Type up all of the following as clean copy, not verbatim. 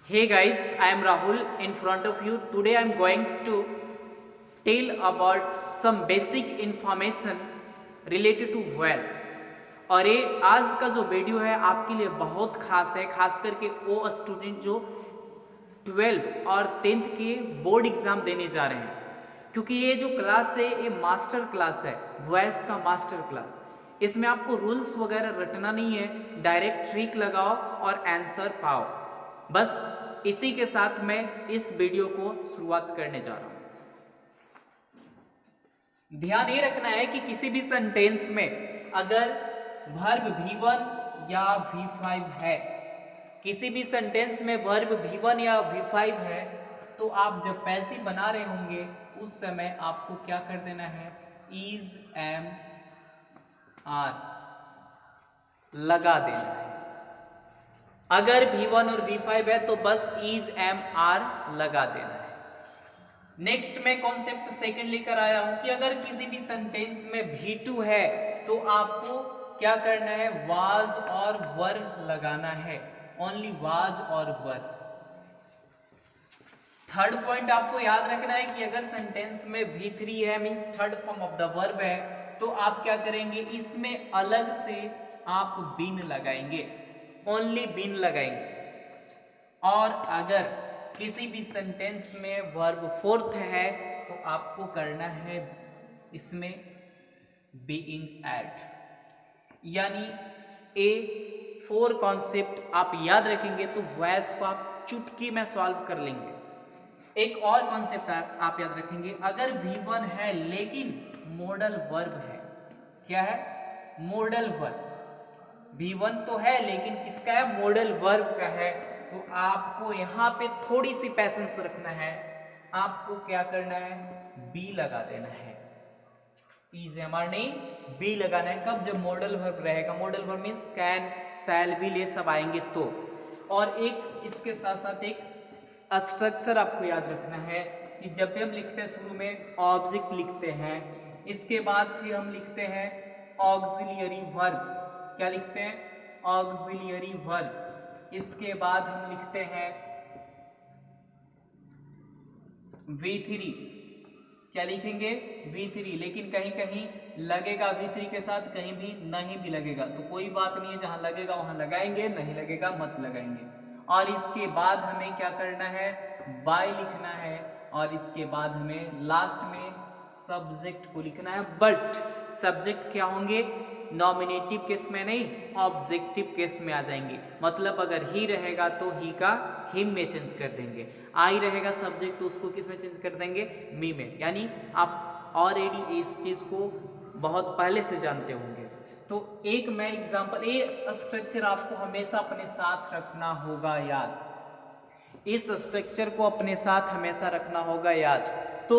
Hey guys, I am Rahul in front of you. Today I am going to tell about some basic information related to voice. और ये आज का जो video है आपके लिए बहुत खास है, खास करके वो स्टूडेंट जो 12 और 10th के बोर्ड एग्जाम देने जा रहे हैं, क्योंकि ये जो क्लास है ये मास्टर क्लास है, वॉइस का मास्टर क्लास। इसमें आपको रूल्स वगैरह रटना नहीं है, डायरेक्ट ट्रिक लगाओ और आंसर पाओ। बस इसी के साथ मैं इस वीडियो को शुरुआत करने जा रहा हूं। ध्यान ये रखना है कि किसी भी सेंटेंस में अगर वर्ब V1 या V5 है, किसी भी सेंटेंस में वर्ब V1 या V5 है, तो आप जब पैसिव बना रहे होंगे उस समय आपको क्या कर देना है, इज एम आर लगा देना है। अगर V1 और V5 है तो बस इज एम आर लगा देना है। नेक्स्ट मैं कॉन्सेप्ट सेकंड लेकर आया हूं कि अगर किसी भी सेंटेंस में V2 है तो आपको क्या करना है, वाज और वर लगाना है, ओनली वाज और वर। थर्ड पॉइंट आपको याद रखना है कि अगर सेंटेंस में V3 है, means third form of the verb है, तो आप क्या करेंगे, इसमें अलग से आप बीन लगाएंगे, ओनली बीन लगाएंगे। और अगर किसी भी सेंटेंस में वर्ब फोर्थ है तो आपको करना है इसमें बीइंग एट, यानी ए 4 कॉन्सेप्ट आप याद रखेंगे तो वॉइस को आप चुटकी में सॉल्व कर लेंगे। एक और कॉन्सेप्ट आप याद रखेंगे, अगर V1 है लेकिन मॉडल वर्ब है, क्या है, मॉडल वर्ब। V1 तो है लेकिन किसका है, मॉडल वर्ब का है, तो आपको यहां पे थोड़ी सी पैसेंस रखना है, आपको क्या करना है, बी लगा देना है। इज एम आर नहीं, बी लगाना है। कब, जब मॉडल वर्ब रहेगा। Modal verb means can, shall, will, ये सब आएंगे तो। और एक इसके साथ साथ एक स्ट्रक्चर आपको याद रखना है कि जब भी हम लिखते हैं शुरू में ऑब्जेक्ट लिखते हैं, इसके बाद फिर हम लिखते हैं ऑक्सिलियरी वर्ब। क्या लिखते हैं, ऑक्सिलियरी वर्ब। इसके बाद हम लिखते हैं V3। क्या लिखेंगे, V3। लेकिन कहीं कहीं लगेगा V3 के साथ, कहीं भी नहीं भी लगेगा, तो कोई बात नहीं है, जहां लगेगा वहां लगाएंगे, नहीं लगेगा मत लगाएंगे। और इसके बाद हमें क्या करना है, बाय लिखना है। और इसके बाद हमें लास्ट में सब्जेक्ट को लिखना है। बट सब्जेक्ट क्या होंगे, नॉमिनेटिव केस में नहीं, ऑब्जेक्टिव केस में आ जाएंगे। मतलब अगर ही रहेगा तो ही का हिम में चेंज कर देंगे, आई रहेगा सब्जेक्ट तो उसको किस में चेंज कर देंगे, मी में। यानी आप ऑलरेडी इस चीज को बहुत पहले से जानते होंगे। तो एक मैं एग्जांपल, ये स्ट्रक्चर आपको हमेशा अपने साथ रखना होगा याद, इस स्ट्रक्चर को अपने साथ हमेशा रखना होगा याद। तो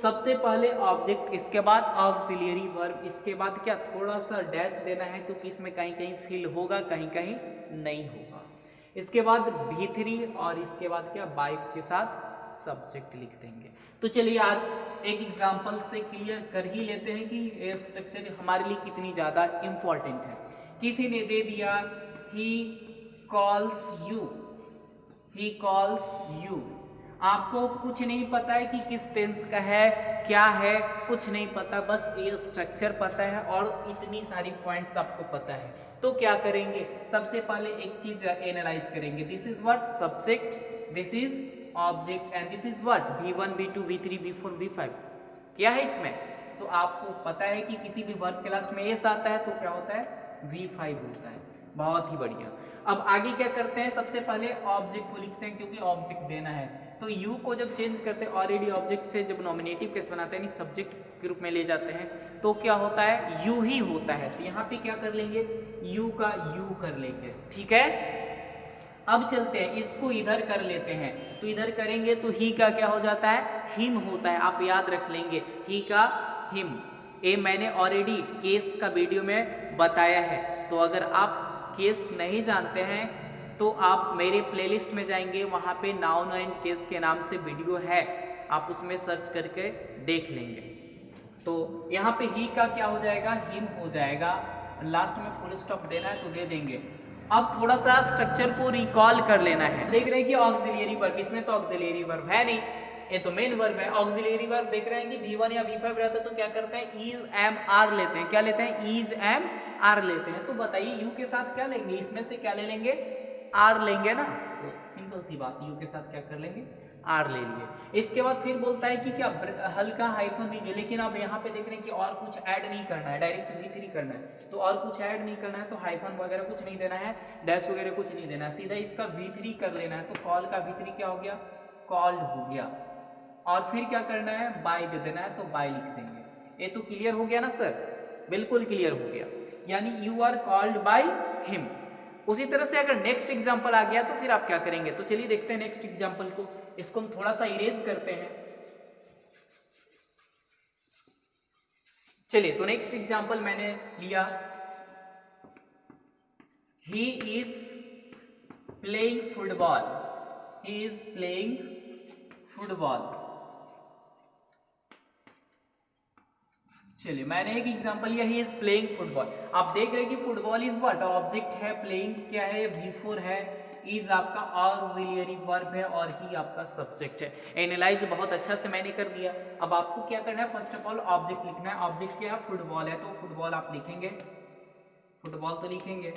सबसे पहले ऑब्जेक्ट, इसके बाद ऑक्सिलियरी वर्ब, इसके बाद क्या, थोड़ा सा डैश देना है क्योंकि इसमें कहीं कहीं फिल होगा, कहीं कहीं नहीं होगा। इसके बाद V3 और इसके बाद क्या, बाय के साथ सब्जेक्ट लिख देंगे। तो चलिए आज एक एग्जांपल से क्लियर कर ही लेते हैं कि ये स्ट्रक्चर हमारे लिए कितनी ज्यादा इंपॉर्टेंट है। किसी ने दे दिया he calls you, he calls you. आपको कुछ नहीं पता है कि किस टेंस का है, क्या है, कुछ नहीं पता, बस ये स्ट्रक्चर पता है और इतनी सारी पॉइंट्स आपको पता है। तो क्या करेंगे, सबसे पहले एक चीज एनालाइज करेंगे, this is what, subject, this is object and this is what, V1 V2 V3 V4 V5। क्या है इसमें, तो आपको पता है कि किसी भी वर्ब के लास्ट में एस आता है तो क्या होता है, V5 होता है। बहुत ही बढ़िया। अब आगे क्या करते हैं, सबसे पहले ऑब्जेक्ट को लिखते हैं क्योंकि ऑब्जेक्ट देना है। तो यू को जब चेंज करते हैं, ऑलरेडी ऑब्जेक्ट से जब नॉमिनेटिव केस बनाते हैं, सब्जेक्ट के रूप में ले जाते हैं, तो क्या होता है, यू ही होता है। तो यहाँ पे क्या कर लेंगे, यू का यू कर लेंगे, ठीक है। अब चलते हैं, इसको इधर कर लेते हैं, तो इधर करेंगे तो ही का क्या हो जाता है, हिम होता है। आप याद रख लेंगे, ही का हिम। ये मैंने ऑलरेडी केस का वीडियो में बताया है, तो अगर आप केस नहीं जानते हैं तो आप मेरे प्लेलिस्ट में जाएंगे, वहां पे नाउन एंड केस के नाम से वीडियो है, आप उसमें सर्च करके देख लेंगे। तो यहाँ पे ही का क्या हो जाएगा, हिम हो जाएगा। लास्ट में फुल स्टॉप देना है तो दे देंगे। अब थोड़ा सा स्ट्रक्चर को रिकॉल कर लेना है। देख रहे हैं कि ऑक्सिलियरी वर्ब, इसमें तो ऑक्सिलियरी वर्ब है नहीं, ये तो मेन वर्ब है। ऑक्सिलियरी वर्ब देख रहे हैं कि V1 या V5 रहता है तो क्या करते हैं, इज एम आर लेते हैं। क्या लेते हैं, इज एम आर लेते हैं। तो बताइए यू के साथ क्या लेंगे, इसमें से क्या ले लेंगे, आर लेंगे ना। तो सिंपल सी बात, यू के साथ क्या कर लेंगे, आर ले लिए। इसके बाद फिर बोलता है कि क्या हल्का हाइफन दीजिए, लेकिन अब यहाँ पे देख रहे हैं कि और कुछ ऐड नहीं करना है, डायरेक्ट V3 करना है। तो और कुछ ऐड नहीं करना है तो हाइफन वगैरह कुछ नहीं देना है, डैश वगैरह कुछ नहीं देना है, सीधा इसका V3 कर लेना है। तो कॉल का V3 क्या हो गया, कॉल्ड हो गया। और फिर क्या करना है, बाय दे देना है, तो बाय लिख देंगे। ये तो क्लियर हो गया ना सर, बिल्कुल क्लियर हो गया। यानी you are called by him. उसी तरह से अगर नेक्स्ट एग्जांपल आ गया तो फिर आप क्या करेंगे, तो चलिए देखते हैं नेक्स्ट एग्जांपल को। इसको हम थोड़ा सा इरेज करते हैं। चलिए, तो नेक्स्ट एग्जांपल मैंने लिया, he is playing football, he is playing football. चलिए, मैंने एक एग्जांपल लिया, ही इज प्लेइंग फुटबॉल। आप देख रहे हैं कि फुटबॉल इज व्हाट, ऑब्जेक्ट है, प्लेइंग क्या है, V4 है, इज आपका ऑक्सिलियरी वर्ब है और ही आपका सब्जेक्ट है। एनालाइज बहुत अच्छा से मैंने कर दिया। अब आपको क्या करना है, फर्स्ट ऑफ ऑल ऑब्जेक्ट लिखना है। ऑब्जेक्ट क्या है, फुटबॉल है, तो फुटबॉल आप लिखेंगे, फुटबॉल तो लिखेंगे।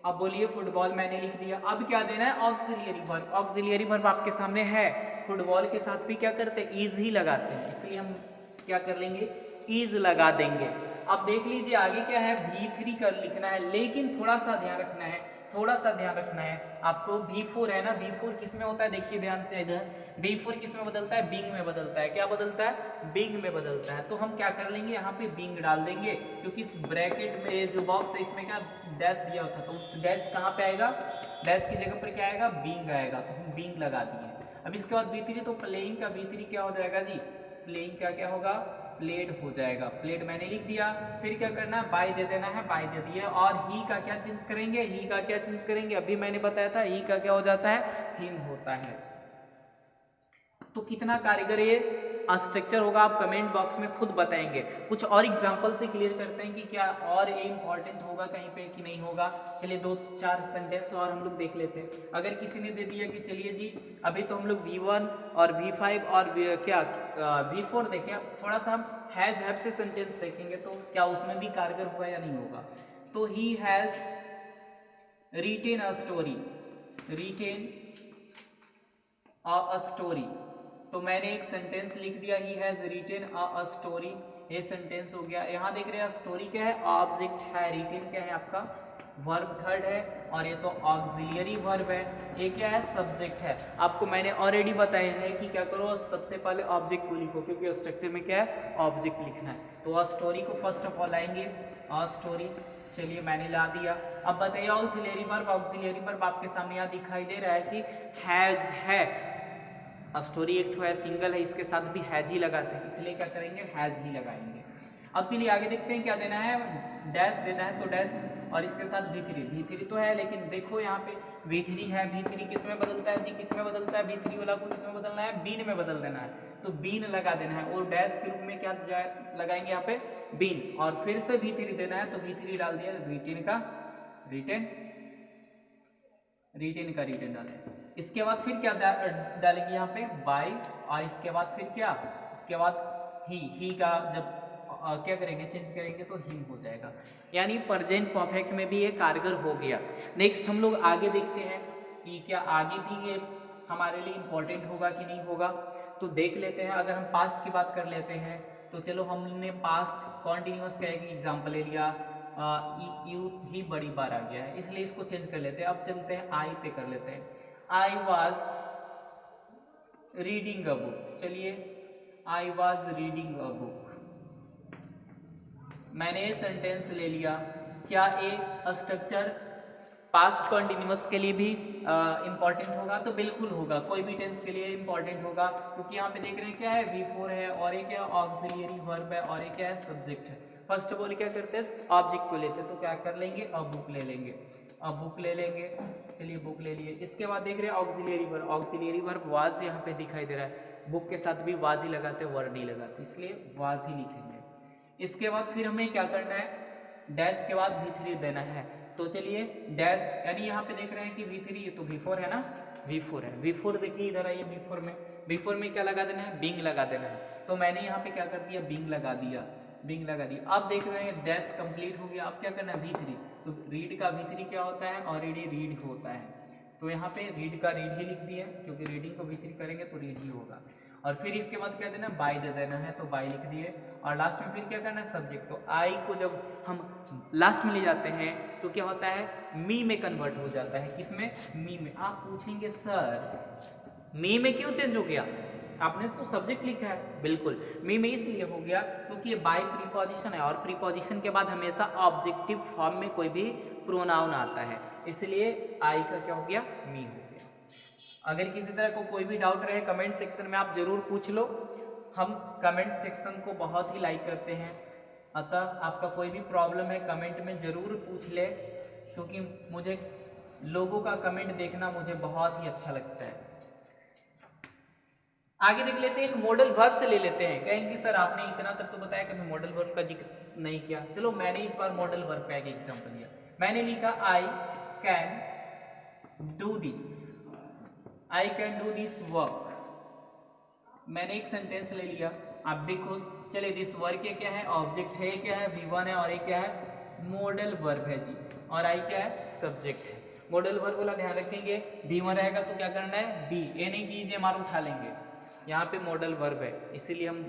अब बोलिए फुटबॉल मैंने लिख दिया। अब क्या देना है, ऑक्सिलियरी वर्ब। ऑक्सिलियरी वर्ब आपके सामने है, फुटबॉल के साथ भी क्या करते हैं, इज ही लगाते हैं, इसलिए हम क्या कर लेंगे, इज लगा देंगे। अब देख लीजिए आगे क्या है, V3 कर लिखना है, लेकिन थोड़ा सा ध्यान रखना है, थोड़ा सा ध्यान रखना है आपको। V4 है ना, V4 किस में होता है, देखिए ध्यान से इधर, V4 किस में बदलता है, बिंग में बदलता है। क्या बदलता है, बिंग में बदलता है। तो हम क्या कर लेंगे, यहाँ पे बिंग डाल देंगे, क्योंकि इस ब्रैकेट में जो बॉक्स है इसमें क्या डैश दिया होता है, तो उस डैश कहाँ पे आएगा, डैश की जगह पर क्या आएगा, बिंग आएगा, तो हम बिंग लगा दिए। अब इसके बाद V3, तो प्लेइंग का V3 क्या हो जाएगा जी, प्लेइंग का क्या होगा, प्लेड हो जाएगा। प्लेड मैंने लिख दिया। फिर क्या करना है, बाय दे देना है, बाय दे दिया। और ही का क्या चेंज करेंगे, ही का क्या चेंज करेंगे, अभी मैंने बताया था, ही का क्या हो जाता है, हिम होता है। तो कितना कारगर ये स्ट्रक्चर होगा, आप कमेंट बॉक्स में खुद बताएंगे। कुछ और एग्जांपल से क्लियर करते हैं कि क्या और ये इंपॉर्टेंट होगा कहीं पे कि नहीं होगा। चलिए 2-4 सेंटेंस और हम लोग देख लेते हैं। अगर किसी ने दे दिया कि चलिए जी अभी तो हम लोग V1 और V5 और V4 देखें, थोड़ा सा हम हैज हैव से सेंटेंस देखेंगे तो क्या उसमें भी कारगर होगा या नहीं होगा। तो he has written a story, written a story, तो मैंने एक सेंटेंस लिख दिया, he has written a story, ये सेंटेंस हो गया। यहाँ देख रहे हैं स्टोरी क्या है, ऑब्जेक्ट है, रिटेन क्या है आपका वर्ब थर्ड है, और ये तो ऑक्सिलियरी वर्ब है, ये क्या है स्टोरी है। आपको मैंने ऑलरेडी बताया है कि क्या करो, सबसे पहले ऑब्जेक्ट को लिखो, क्योंकि स्ट्रक्चर में क्या है, ऑब्जेक्ट लिखना है। तो स्टोरी को फर्स्ट ऑफ ऑल आएंगे, स्टोरी। चलिए मैंने ला दिया। अब बताइए ऑक्सिलियरी वर्ब, ऑक्सिलियरी वर्ब आपके सामने यहाँ दिखाई दे रहा है कि हैज है, स्टोरी एक है, सिंगल है, इसके साथ भी हैज ही लगाते हैं, इसलिए क्या करेंगे, हैज ही लगाएंगे। अब चलिए आगे देखते हैं क्या देना है, डैश देना है, तो डैश और इसके साथ V3 तो है, लेकिन देखो यहाँ पे V3 है, V3 किस में बदलता है जी, किस में बदलता है, V3 वाला को किस में बदलना है, बीन में बदल देना है, तो बीन लगा देना है। और डैश के रूप में क्या लगाएंगे यहाँ पे, बीन, और फिर से V3 देना है, तो V3 डाल दिया, रिटेन का रिटेन डालें। इसके बाद फिर क्या डालेंगे यहाँ पे, बाय, और इसके बाद फिर क्या, इसके बाद ही का जब क्या करेंगे, चेंज करेंगे तो हिम हो जाएगा। यानी प्रेजेंट परफेक्ट में भी ये कारगर हो गया। नेक्स्ट हम लोग आगे देखते हैं कि क्या आगे भी ये हमारे लिए इंपॉर्टेंट होगा कि नहीं होगा, तो देख लेते हैं। अगर हम पास्ट की बात कर लेते हैं तो चलो हमने पास्ट कॉन्टिन्यूअस का एक एग्जाम्पल ले लिया, यू ही बड़ी बार आ गया है, इसलिए इसको चेंज कर लेते हैं। अब चलते हैं आई पे कर लेते हैं, I was reading a book. चलिए I was reading a book, मैंने ये सेंटेंस ले लिया। क्या ये स्ट्रक्चर पास्ट कॉन्टिन्यूअस के लिए भी इंपॉर्टेंट होगा, तो बिल्कुल होगा, कोई भी टेंस के लिए इंपॉर्टेंट होगा, क्योंकि यहाँ पे देख रहे हैं क्या है, V4 है, और ये क्या ऑक्सिलियरी वर्ब है, और ये क्या है सब्जेक्ट है। फर्स्ट ऑफ ऑल क्या करते हैं, ऑब्जेक्ट को लेते हैं, तो क्या कर लेंगे, अ बुक ले लेंगे, अ बुक ले लेंगे। चलिए बुक ले लिए। इसके बाद देख रहे हैं auxiliary verb, auxiliary verb was यहाँ पे दिखाई दे रहा है, बुक के साथ भी वाज ही लगाते, वर्ड नहीं लगाते, इसलिए वाज ही लिखेंगे। इसके बाद फिर हमें क्या करना है, डैश के बाद V3 देना है, तो चलिए डैश, यानी यहाँ पे देख रहे हैं कि V3 तो V4 है ना, V4 है। V4 देखिए इधर आइए, V4 में क्या लगा देना है, बिंग लगा देना है। तो मैंने यहाँ पे क्या कर दिया, बिंग लगा दिया, बिंग लगा दिया। अब देख रहे हैं डैश कंप्लीट हो गया। अब क्या करना है, V3, तो रीड का V3 क्या होता है, ऑलरेडी रीड होता है, तो यहाँ पे रीड का रीड ही लिख दिया, क्योंकि रीडिंग को V3 करेंगे तो रीड ही होगा। और फिर इसके बाद क्या देना, बाय दे देना है, तो बाय लिख दिए। और लास्ट में फिर क्या करना है, सब्जेक्ट। तो आई को जब हम लास्ट में ले जाते हैं तो क्या होता है, मी में कन्वर्ट हो जाता है। किसमें, मी में। आप पूछेंगे सर मी में क्यों चेंज हो गया, आपने तो सब्जेक्ट लिखा है। बिल्कुल, मी में इसलिए हो गया क्योंकि ये बाय प्रीपोजिशन है, और प्रीपोजिशन के बाद हमेशा ऑब्जेक्टिव फॉर्म में कोई भी प्रोनाउन आता है, इसलिए आई का क्या हो गया, मी हो गया। अगर किसी तरह को कोई भी डाउट रहे कमेंट सेक्शन में आप जरूर पूछ लो, हम कमेंट सेक्शन को बहुत ही लाइक करते हैं। अतः आपका कोई भी प्रॉब्लम है कमेंट में जरूर पूछ ले, क्योंकि मुझे लोगों का कमेंट देखना मुझे बहुत ही अच्छा लगता है। आगे देख लेते हैं, एक मॉडल वर्ब से ले लेते हैं। कहेंगे सर आपने इतना तक तो बताया, कभी मॉडल वर्ब का जिक्र नहीं किया। चलो मैंने इस बार मॉडल वर्ब का एक एग्जांपल लिया। मैंने लिखा I can do this, I can do this work. मैंने एक सेंटेंस ले लिया, आप भी खुश। चले दिस वर्क क्या है, ऑब्जेक्ट है, क्या है, V1 है, और ये क्या है, मॉडल वर्ब है जी, और आई क्या है, सब्जेक्ट है। मॉडल वर्ब वाला ध्यान रखेंगे, V1 रहेगा तो क्या करना है, बी, ये नहीं कि EJMR उठा लेंगे, यहाँ पे मॉडल वर्ब है, इसीलिए हम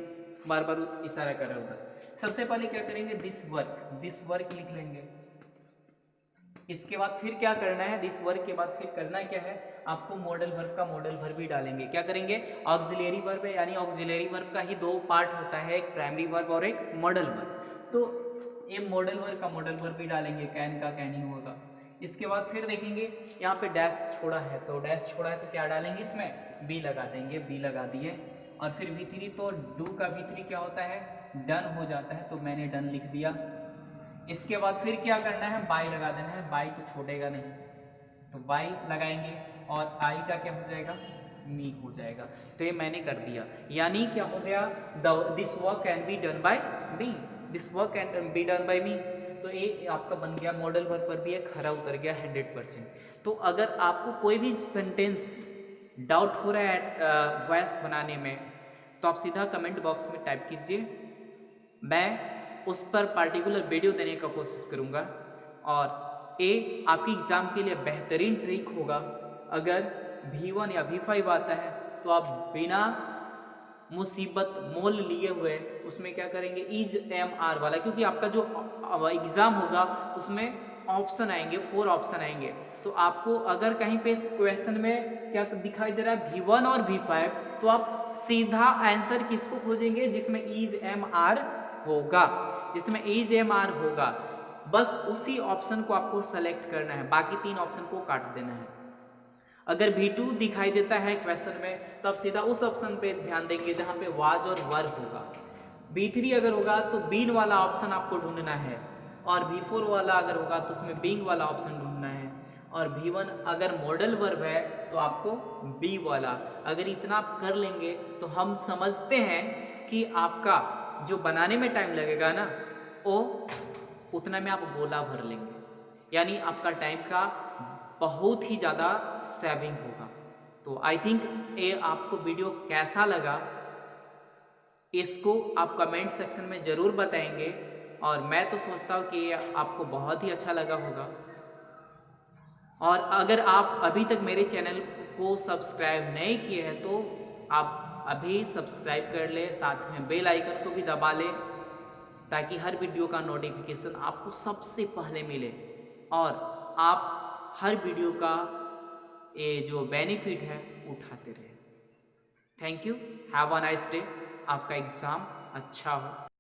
बार बार इशारा कर रहे हैं उधर। सबसे पहले क्या करेंगे, दिस वर्क लिख लेंगे। इसके बाद फिर क्या करना है, दिस वर्क के बाद फिर करना क्या है, आपको मॉडल वर्ब का मॉडल वर्ब भी डालेंगे। क्या करेंगे, ऑक्सिलरी वर्ब है, यानी ऑक्सिलरी वर्ब का ही दो पार्ट होता है, एक प्राइमरी वर्ब और एक मॉडल वर्ब। तो ये मॉडल वर्ब का मॉडल वर्ब भी डालेंगे, कैन का कैन ही होगा। इसके बाद फिर देखेंगे यहाँ पे डैश छोड़ा है, तो डैश छोड़ा है तो क्या डालेंगे, इसमें बी लगा देंगे, बी लगा दिए। और फिर V3, तो डू का V3 क्या होता है, डन हो जाता है, तो मैंने डन लिख दिया। इसके बाद फिर क्या करना है, बाय लगा देना है, बाय तो छोड़ेगा नहीं, तो बाय लगाएंगे, और आई का क्या हो जाएगा, मी हो जाएगा। तो ये मैंने कर दिया, यानी क्या हो गया, this work can be done by me, this work can be done by me. तो ये आपका बन गया, मॉडल वर्ब पर भी एक खरा उतर गया 100%। तो अगर आपको कोई भी सेंटेंस डाउट हो रहा है वॉइस बनाने में, तो आप सीधा कमेंट बॉक्स में टाइप कीजिए, मैं उस पर पार्टिकुलर वीडियो देने का कोशिश करूँगा। और ये आपकी एग्जाम के लिए बेहतरीन ट्रिक होगा। अगर V1 या V5 आता है तो आप बिना मुसीबत मोल लिए हुए उसमें क्या करेंगे, EJMR वाला, क्योंकि आपका जो एग्ज़ाम होगा उसमें ऑप्शन आएंगे, 4 ऑप्शन आएंगे। तो आपको अगर कहीं पे क्वेश्चन में क्या दिखाई दे रहा है, V1 और V5, तो आप सीधा आंसर किसको खोजेंगे, जिसमें EJMR होगा, जिसमें EJMR होगा, बस उसी ऑप्शन को आपको सेलेक्ट करना है, बाकी 3 ऑप्शन को काट देना है। अगर V2 दिखाई देता है क्वेश्चन में, तब सीधा उस ऑप्शन पे ध्यान देंगे जहां पे वाज और वर होगा। V3 अगर होगा तो बीन वाला ऑप्शन आपको ढूंढना है, और V4 वाला अगर होगा तो उसमें बीइंग वाला ऑप्शन ढूंढना है, और V1 अगर मॉडल वर्ब है तो आपको बी वाला। अगर इतना आप कर लेंगे तो हम समझते हैं कि आपका जो बनाने में टाइम लगेगा ना, वो उतना में आप गोला भर लेंगे, यानी आपका टाइम का बहुत ही ज़्यादा सेविंग होगा। तो आई थिंक ये आपको वीडियो कैसा लगा, इसको आप कमेंट सेक्शन में ज़रूर बताएंगे, और मैं तो सोचता हूँ कि ये आपको बहुत ही अच्छा लगा होगा। और अगर आप अभी तक मेरे चैनल को सब्सक्राइब नहीं किए हैं तो आप अभी सब्सक्राइब कर ले, साथ में बेल आइकन को भी दबा ले, ताकि हर वीडियो का नोटिफिकेशन आपको सबसे पहले मिले, और आप हर वीडियो का ये जो बेनिफिट है उठाते रहे। Thank you, have a nice day, आपका एग्ज़ाम अच्छा हो।